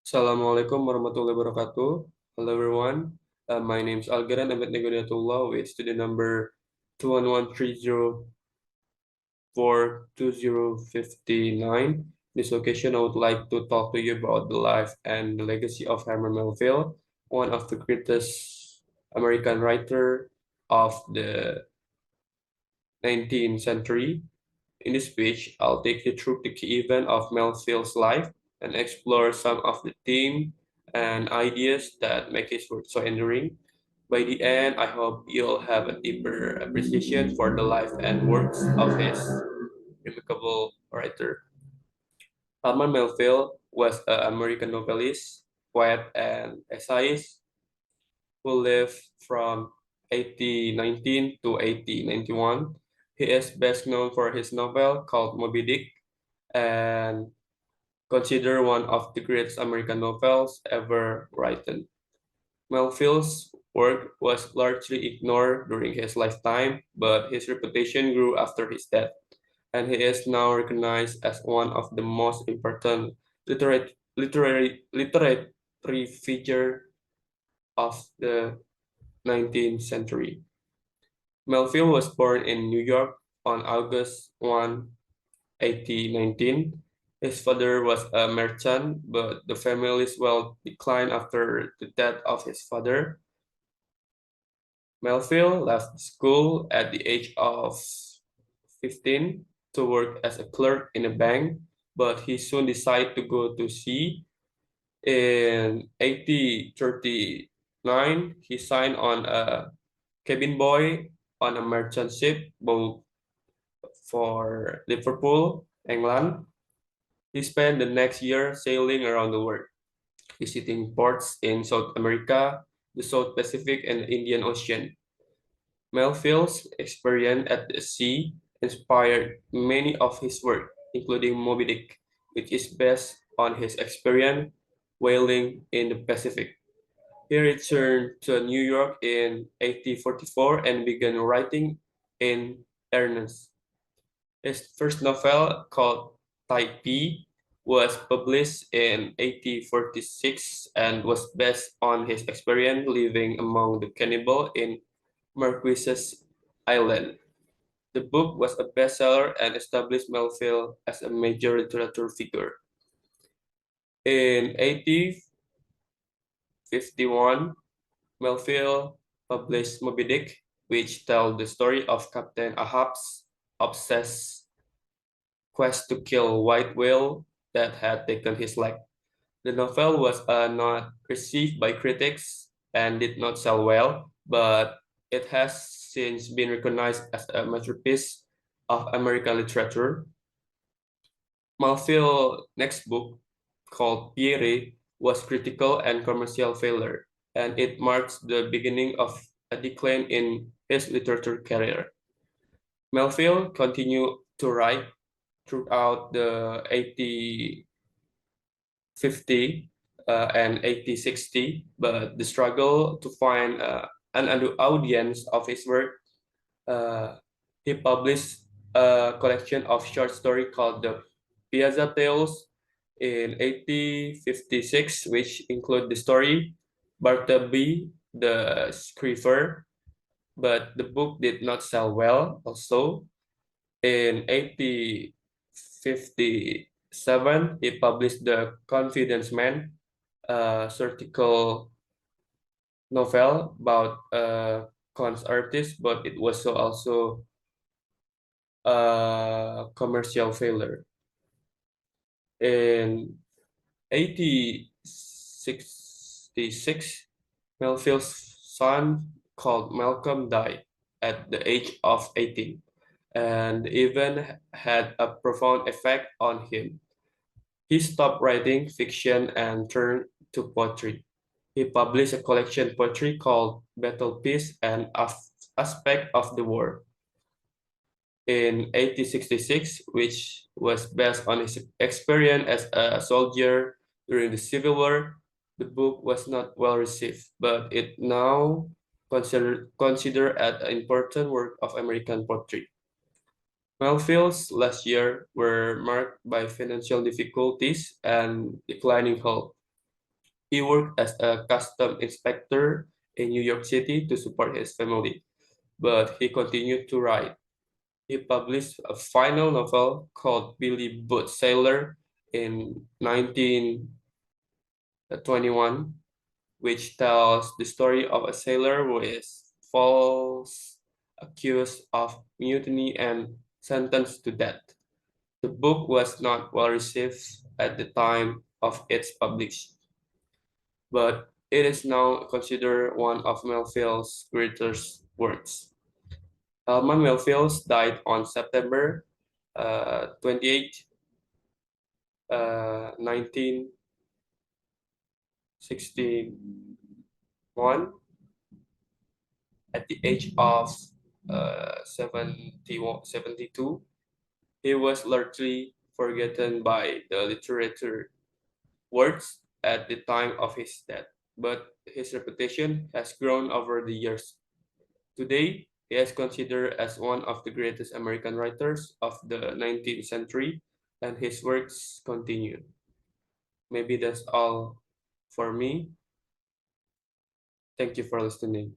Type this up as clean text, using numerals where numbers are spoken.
Assalamualaikum warahmatullahi wabarakatuh. Hello everyone. My name is Algerian Abednego H with student number 211304259. This occasion, I would like to talk to you about the life and the legacy of Herman Melville, one of the greatest American writer of the 19th century. In this speech, I'll take you through the key event of Melville's life and explore some of the themes and ideas that make his work so enduring. By the end, I hope you'll have a deeper appreciation for the life and works of his remarkable writer. Herman Melville was an American novelist, poet, and essayist who lived from 1819 to 1891. He is best known for his novel called Moby Dick and considered one of the greatest American novels ever written. Melville's work was largely ignored during his lifetime, but his reputation grew after his death, and he is now recognized as one of the most important literary figure of the 19th century. Melville was born in New York on August 1, 1819. His father was a merchant, but the family's wealth declined after the death of his father. Melville left school at the age of 15 to work as a clerk in a bank, but he soon decided to go to sea. In 1839, he signed on a cabin boy on a merchant ship bound for Liverpool, England. He spent the next year sailing around the world, visiting ports in South America, the South Pacific, and the Indian Ocean. Melville's experience at the sea inspired many of his work, including Moby Dick, which is based on his experience whaling in the Pacific. He returned to New York in 1844 and began writing in earnest. His first novel, called Typee, was published in 1846 and was based on his experience living among the cannibals in Marquesas Island. The book was a bestseller and established Melville as a major literature figure. In 1851, Melville published Moby Dick, which tells the story of Captain Ahab's obsessed quest to kill white whale that had taken his leg. The novel was not received by critics and did not sell well, but it has since been recognized as a masterpiece of American literature. Melville's next book, called Pierre, was critical and commercial failure, and it marks the beginning of a decline in his literature career. Melville continued to write throughout the 1850 and 1860, but the struggle to find an audience of his work, uh, he published a collection of short stories called the Piazza Tales in 1856, which include the story Bartleby the Scrivener, but the book did not sell well. Also, in 1857, he published The Confidence Man, a satirical novel about a con artist, but it was also a commercial failure. In 1866, Melville's son, called Malcolm, died at the age of 18, and the event had a profound effect on him. He stopped writing fiction and turned to poetry. He published a collection of poetry called Battle Piece and Aspect of the War in 1866, which was based on his experience as a soldier during the Civil War. The book was not well received, but it now considered as an important work of American poetry. Melville's last year were marked by financial difficulties and declining health. He worked as a custom inspector in New York City to support his family, but he continued to write. He published a final novel called Billy Boat Sailor in 1921, which tells the story of a sailor who is false accused of mutiny and sentenced to death. The book was not well received at the time of its publication, but it is now considered one of Melville's greatest works. Herman Melville died on September 28, 1961, at the age of 72. He was largely forgotten by the literature words at the time of his death, but his reputation has grown over the years. Today, he is considered as one of the greatest American writers of the 19th century, and his works continue. Maybe that's all for me. Thank you for listening.